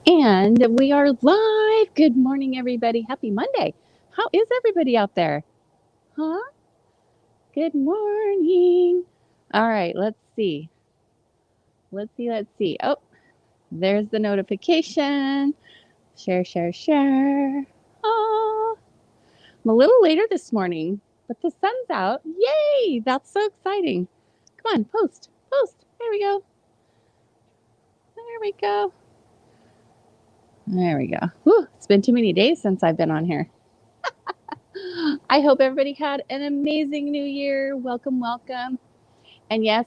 And we are live. Good morning, everybody. Happy Monday. How is everybody out there? Huh? Good morning. All right, let's see. Let's see. Oh, there's the notification. Share, share, share. Oh, I'm a little later this morning, but the sun's out. Yay! That's so exciting. Come on, post, post. There we go. There we go. There we go. Whew, it's been too many days since I've been on here. I hope everybody had an amazing new year. Welcome, welcome. And yes,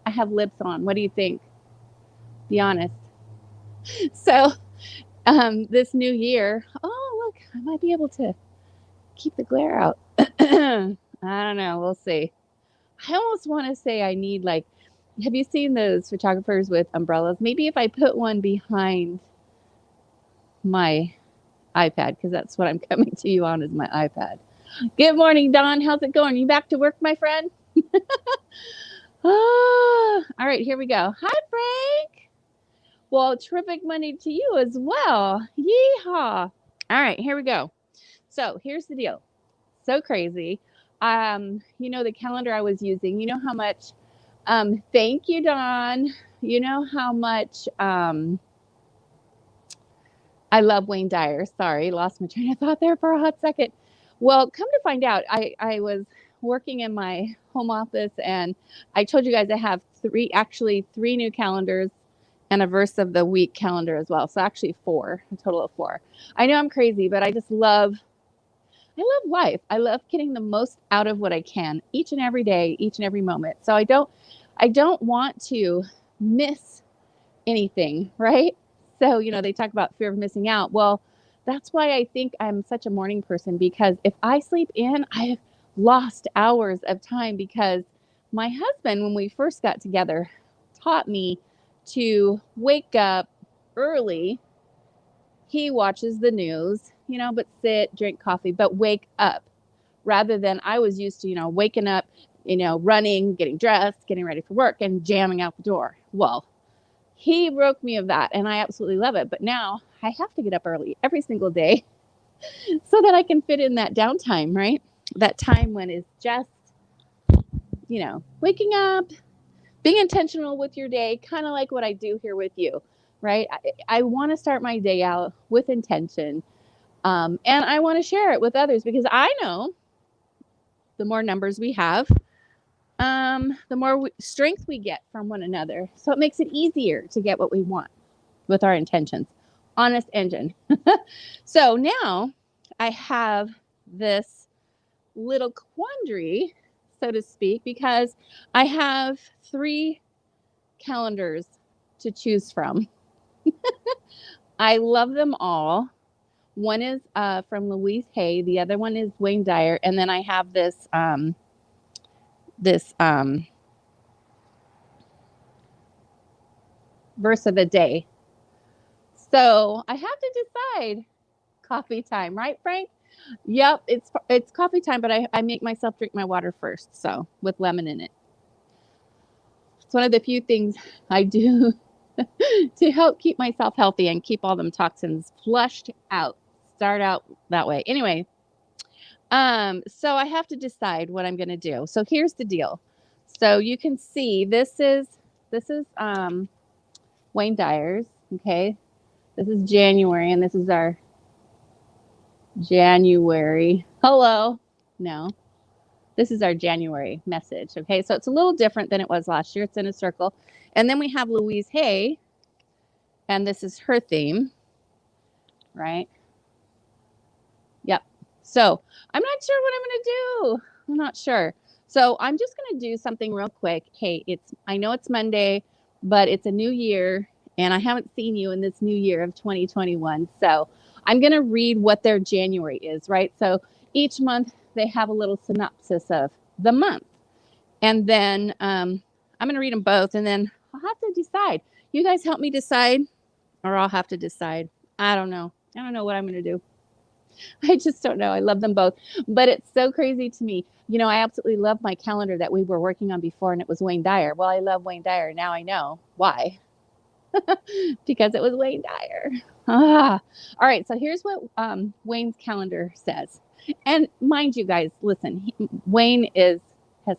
I have lips on. What do you think? Be honest. So, this new year, oh, look, I might be able to keep the glare out. I don't know. We'll see. I almost want to say I need, like, have you seen those photographers with umbrellas? Maybe if I put one behind my iPad, because that's what I'm coming to you on is my iPad. Good morning, Don. How's it going? You back to work, my friend? All right, here we go. Hi, Frank. Well, terrific Monday to you as well. Yeehaw. All right, here we go. So here's the deal. So crazy. The calendar I was using, you know how much, thank you, Don. You know how much I love Wayne Dyer. Sorry, lost my train of thought there for a hot second. Well, come to find out, I was working in my home office and I told you guys I have three new calendars and a verse of the week calendar as well. So actually a total of four. I know I'm crazy, but I love life. I love getting the most out of what I can each and every day, each and every moment. So I don't want to miss anything, right? So, they talk about fear of missing out. Well, that's why I think I'm such a morning person, because if I sleep in, I've lost hours of time, because my husband, when we first got together, taught me to wake up early. He watches the news, but sit, drink coffee, but wake up, rather than I was used to, waking up, running, getting dressed, getting ready for work, and jamming out the door. Well, he broke me of that, and I absolutely love it. But now I have to get up early every single day so that I can fit in that downtime, right? That time when it's just, waking up, being intentional with your day, kind of like what I do here with you, right? I want to start my day out with intention. And I want to share it with others, because I know the more numbers we have, the more strength we get from one another. So it makes it easier to get what we want with our intentions. Honest engine. So now I have this little quandary, so to speak, because I have three calendars to choose from. I love them all. One is from Louise Hay. The other one is Wayne Dyer. And then I have this verse of the day. So I have to decide. Coffee time, right, Frank? Yep, it's coffee time, but I make myself drink my water first, so with lemon in it. It's one of the few things I do to help keep myself healthy and keep all them toxins flushed out. Start out that way. Anyway, so I have to decide what I'm going to do. So here's the deal. So you can see this is Wayne Dyer's. Okay, this is January, and this is our January. Hello. No, this is our January message. Okay, so it's a little different than it was last year. It's in a circle. And then we have Louise Hay, and this is her theme, right? Yep. So I'm not sure what I'm going to do. I'm not sure. So I'm just going to do something real quick. Hey, I know it's Monday, but it's a new year, and I haven't seen you in this new year of 2021. So I'm going to read what their January is, right? So each month they have a little synopsis of the month. And then I'm going to read them both, and then I'll have to decide. You guys help me decide, or I'll have to decide. I don't know. I don't know what I'm going to do. I just don't know. I love them both. But it's so crazy to me. I absolutely love my calendar that we were working on before, and it was Wayne Dyer. Well, I love Wayne Dyer. Now I know why. because it was Wayne Dyer. All right, so here's what Wayne's calendar says. And mind you guys, listen, Wayne has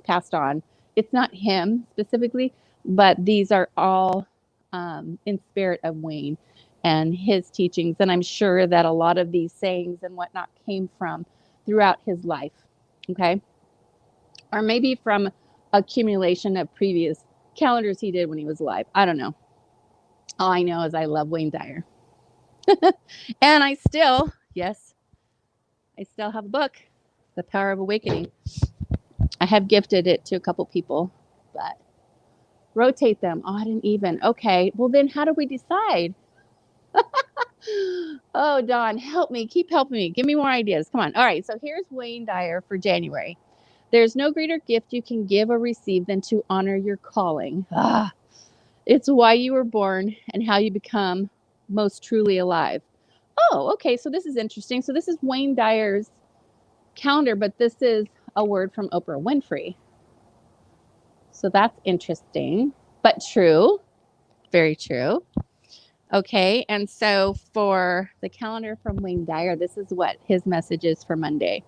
passed on. It's not him specifically, but these are all in spirit of Wayne and his teachings. And I'm sure that a lot of these sayings and whatnot came from throughout his life, okay? Or maybe from accumulation of previous calendars he did when he was alive. I don't know. All I know is I love Wayne Dyer. And I still have a book, The Power of Awakening. I have gifted it to a couple people, but rotate them odd and even. Okay, well then how do we decide? Oh, Dawn, help me. Keep helping me. Give me more ideas. Come on. All right, so here's Wayne Dyer for January. There's no greater gift you can give or receive than to honor your calling. It's why you were born and how you become most truly alive. Oh, okay, so this is interesting. So this is Wayne Dyer's calendar, but this is a word from Oprah Winfrey. So that's interesting, but true. Very true. Okay, and so for the calendar from Wayne Dyer, this is what his message is for Monday.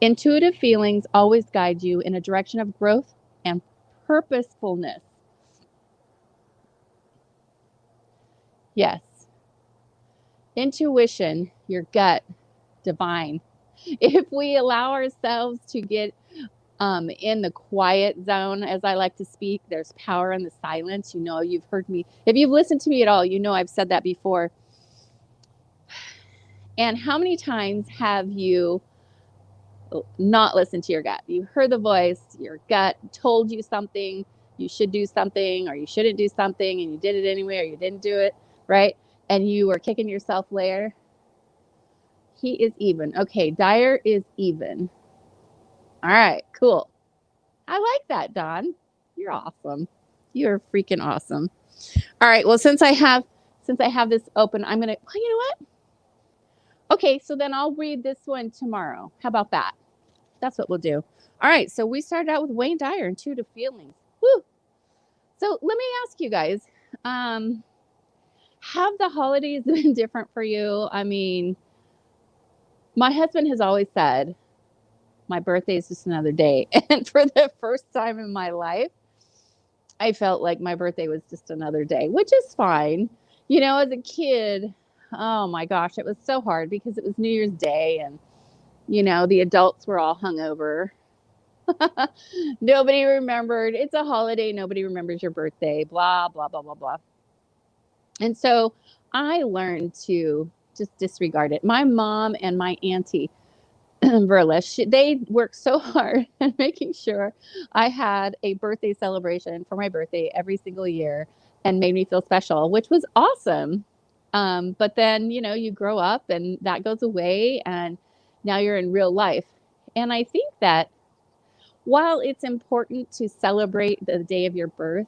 Intuitive feelings always guide you in a direction of growth and purposefulness. Yes. Intuition, your gut, divine. If we allow ourselves to get in the quiet zone, as I like to speak, there's power in the silence. You know, you've heard me. If you've listened to me at all, you know I've said that before. And how many times have you not listened to your gut? You heard the voice, your gut told you something, you should do something, or you shouldn't do something, and you did it anyway, or you didn't do it, right? And you were kicking yourself later. He is even. Okay, Dyer is even. All right, cool. I like that, Dawn. You're awesome. You're freaking awesome. All right, well, since I have this open, I'm gonna, well, you know what? Okay, so then I'll read this one tomorrow. How about that? That's what we'll do. All right, so we started out with Wayne Dyer, Intuitive Feelings. Woo! So let me ask you guys, have the holidays been different for you? I mean, my husband has always said, my birthday is just another day. And for the first time in my life, I felt like my birthday was just another day, which is fine. You know, as a kid, oh my gosh, it was so hard because it was New Year's Day and, you know, the adults were all hungover. Nobody remembered. It's a holiday. Nobody remembers your birthday, blah, blah, blah, blah, blah. And so I learned to just disregard it. My mom and my auntie, Verla, they worked so hard at making sure I had a birthday celebration for my birthday every single year and made me feel special, which was awesome. But then, you know, you grow up and that goes away and now you're in real life. And I think that while it's important to celebrate the day of your birth,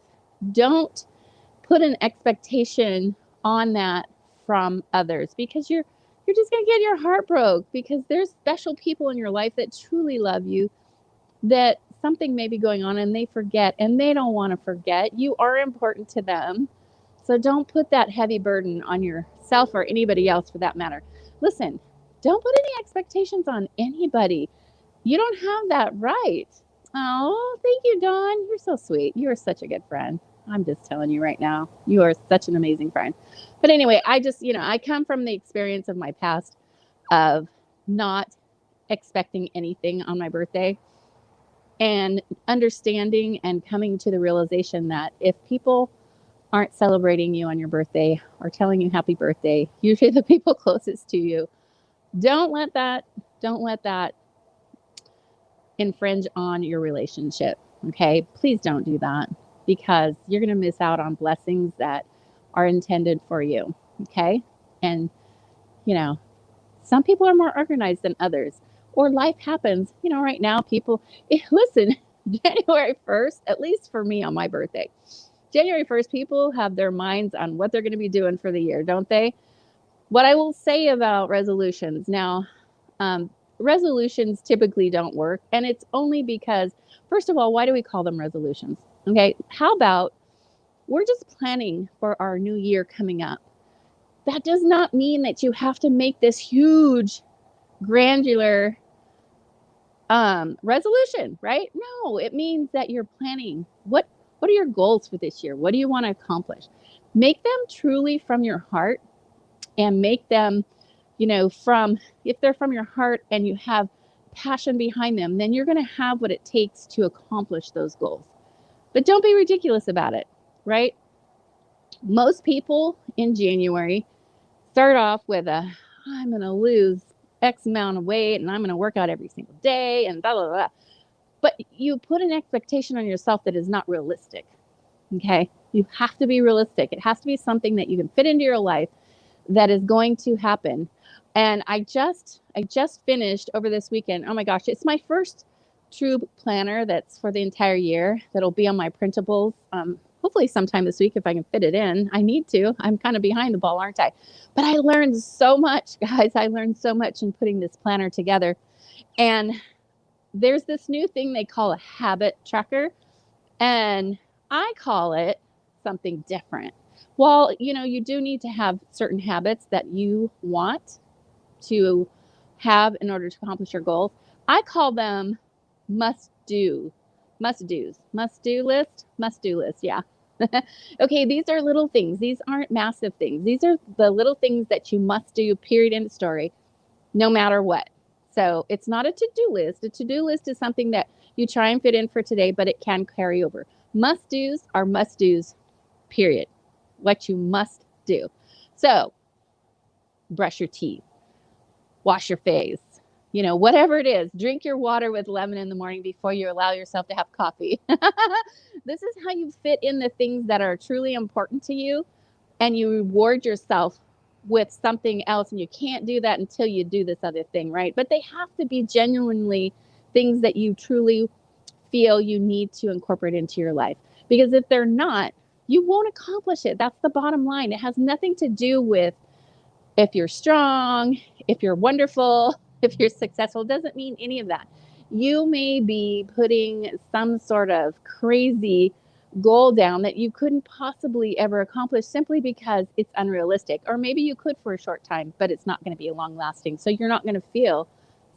don't put an expectation on that from others because you're just going to get your heart broke because there's special people in your life that truly love you, that something may be going on and they forget and they don't want to forget. You are important to them. So don't put that heavy burden on yourself or anybody else for that matter. Listen, don't put any expectations on anybody. You don't have that right. Oh, thank you, Dawn. You're so sweet. You're such a good friend. I'm just telling you right now, you are such an amazing friend. But anyway, I just, you know, I come from the experience of my past of not expecting anything on my birthday and understanding and coming to the realization that if people aren't celebrating you on your birthday or telling you happy birthday, usually the people closest to you, don't let that infringe on your relationship. Okay, please don't do that because you're going to miss out on blessings that are intended for you. Okay, and you know, some people are more organized than others, or life happens. You know, right now people listen. January 1st, at least for me on my birthday, January 1st, people have their minds on what they're going to be doing for the year, don't they? What I will say about resolutions now, resolutions typically don't work. And it's only because, first of all, why do we call them resolutions? Okay. How about we're just planning for our new year coming up. That does not mean that you have to make this huge, granular resolution, right? No, it means that you're planning. What are your goals for this year? What do you want to accomplish? Make them truly from your heart, and make them, if they're from your heart and you have passion behind them, then you're going to have what it takes to accomplish those goals. But don't be ridiculous about it, right? Most people in January start off with I'm going to lose X amount of weight and I'm going to work out every single day and blah, blah, blah. But you put an expectation on yourself that is not realistic. Okay. You have to be realistic. It has to be something that you can fit into your life that is going to happen. And I just finished over this weekend. Oh my gosh, it's my first true planner that's for the entire year. That'll be on my printables. Hopefully sometime this week if I can fit it in. I need to. I'm kind of behind the ball, aren't I? But I learned so much, guys. I learned so much in putting this planner together. And there's this new thing they call a habit tracker. And I call it something different. Well, you do need to have certain habits that you want to have in order to accomplish your goals. I call them must-do list. Yeah. Okay, these are little things. These aren't massive things. These are the little things that you must do, period, end of story, no matter what. So it's not a to-do list. A to-do list is something that you try and fit in for today, but it can carry over. Must-dos are must-dos, period. What you must do. So brush your teeth, wash your face, whatever it is, drink your water with lemon in the morning before you allow yourself to have coffee. This is how you fit in the things that are truly important to you, and you reward yourself with something else. And you can't do that until you do this other thing, right? But they have to be genuinely things that you truly feel you need to incorporate into your life. Because if they're not, you won't accomplish it. That's the bottom line. It has nothing to do with if you're strong, if you're wonderful, if you're successful. It doesn't mean any of that. You may be putting some sort of crazy goal down that you couldn't possibly ever accomplish simply because it's unrealistic. Or maybe you could for a short time, but it's not going to be long lasting. So you're not going to feel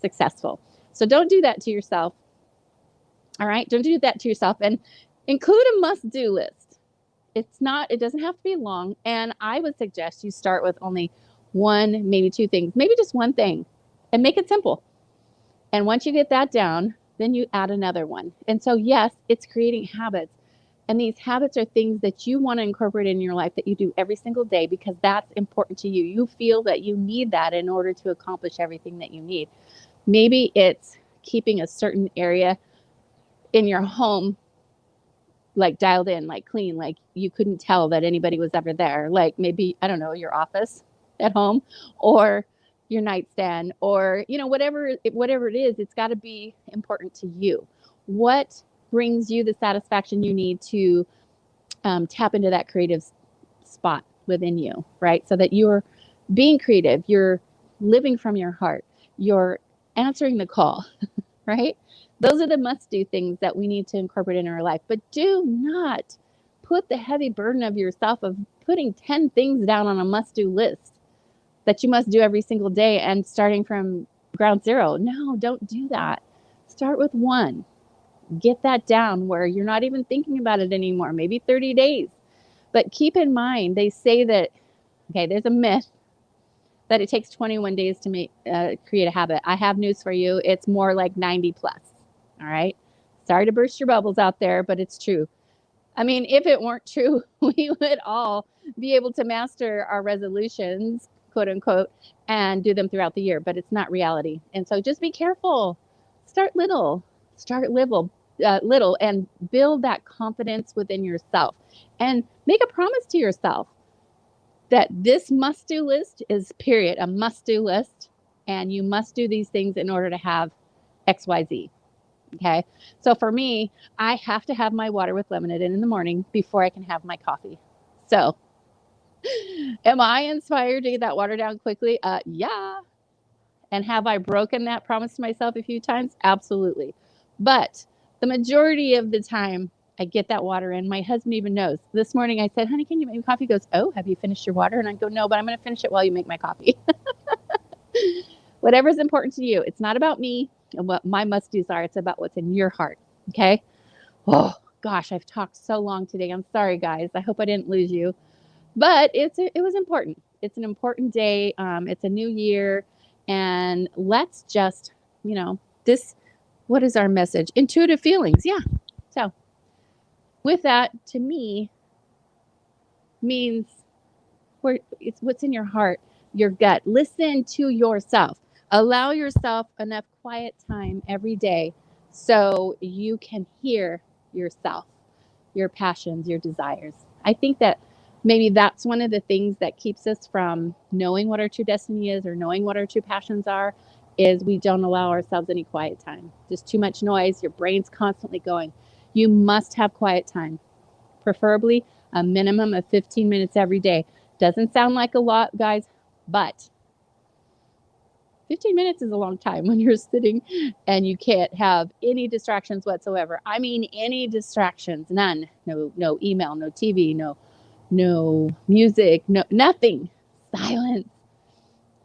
successful. So don't do that to yourself. All right. Don't do that to yourself, and include a must-do list. It doesn't have to be long. And I would suggest you start with only one, maybe two things, maybe just one thing, and make it simple. And once you get that down, then you add another one. And so, yes, it's creating habits. And these habits are things that you want to incorporate in your life that you do every single day because that's important to you. You feel that you need that in order to accomplish everything that you need. Maybe it's keeping a certain area in your home like dialed in, like clean, like you couldn't tell that anybody was ever there. Like maybe, I don't know, your office at home or your nightstand or, whatever it is, it's got to be important to you. What brings you the satisfaction you need to tap into that creative spot within you, right? So that you're being creative, you're living from your heart, you're answering the call, right? Those are the must-do things that we need to incorporate in our life. But do not put the heavy burden of yourself of putting 10 things down on a must-do list that you must do every single day and starting from ground zero. No, don't do that. Start with one. Get that down where you're not even thinking about it anymore, maybe 30 days. But keep in mind, they say that, okay, there's a myth that it takes 21 days to create a habit. I have news for you. It's more like 90 plus. All right. Sorry to burst your bubbles out there, but it's true. I mean, if it weren't true, we would all be able to master our resolutions, quote unquote, and do them throughout the year, but it's not reality. And so just be careful. Start little and build that confidence within yourself and make a promise to yourself that this must-do list is period, a must-do list, and you must do these things in order to have XYZ. Okay. So for me, I have to have my water with lemonade in the morning before I can have my coffee. So am I inspired to get that water down quickly? Yeah. And have I broken that promise to myself a few times? Absolutely. But the majority of the time, I get that water in. My husband even knows. This morning I said, honey, can you make me coffee? He goes, oh, have you finished your water? And I go, no, but I'm going to finish it while you make my coffee. Whatever's important to you. It's not about me and what my must-dos are. It's about what's in your heart. Okay? Oh, gosh, I've talked so long today. I'm sorry, guys. I hope I didn't lose you. But it was important. It's an important day. It's a new year. And let's just, what is our message? Intuitive feelings. Yeah. So with that, to me, means it's what's in your heart, your gut. Listen to yourself. Allow yourself enough quiet time every day so you can hear yourself, your passions, your desires. I think that maybe that's one of the things that keeps us from knowing what our true destiny is or knowing what our true passions are, is we don't allow ourselves any quiet time. Just too much noise. Your brain's constantly going. You must have quiet time, preferably a minimum of 15 minutes every day. Doesn't sound like a lot, guys, but 15 minutes is a long time when you're sitting and you can't have any distractions whatsoever. I mean, any distractions, none. No email, no TV, no music, nothing. Silence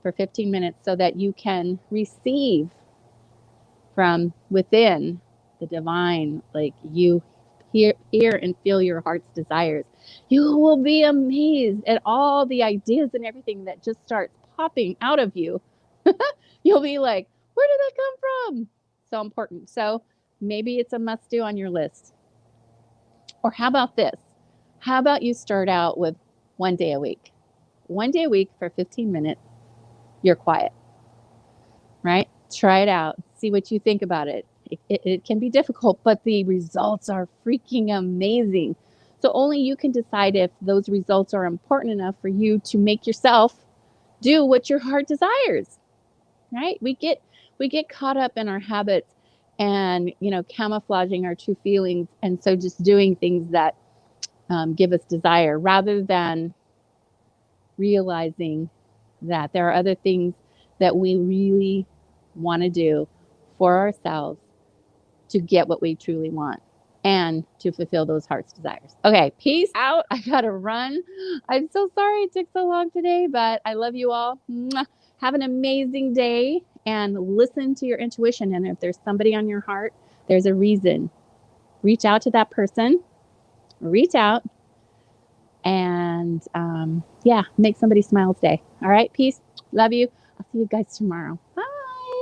for 15 minutes so that you can receive from within the divine, like you hear and feel your heart's desires. You will be amazed at all the ideas and everything that just starts popping out of you. You'll be like, where did that come from? So important. So maybe it's a must do on your list. Or how about this? How about you start out with 1 day a week? 1 day a week for 15 minutes, you're quiet, right? Try it out. See what you think about it. It can be difficult, but the results are freaking amazing. So only you can decide if those results are important enough for you to make yourself do what your heart desires, right? We get caught up in our habits and, camouflaging our true feelings. And so just doing things that give us desire rather than realizing that there are other things that we really want to do for ourselves to get what we truly want and to fulfill those heart's desires. Okay, peace out. I gotta run. I'm so sorry it took so long today, but I love you all. Mwah. Have an amazing day and listen to your intuition. And if there's somebody on your heart, there's a reason. Reach out to that person. Reach out and make somebody smile today. All right, peace. Love you. I'll see you guys tomorrow. Bye.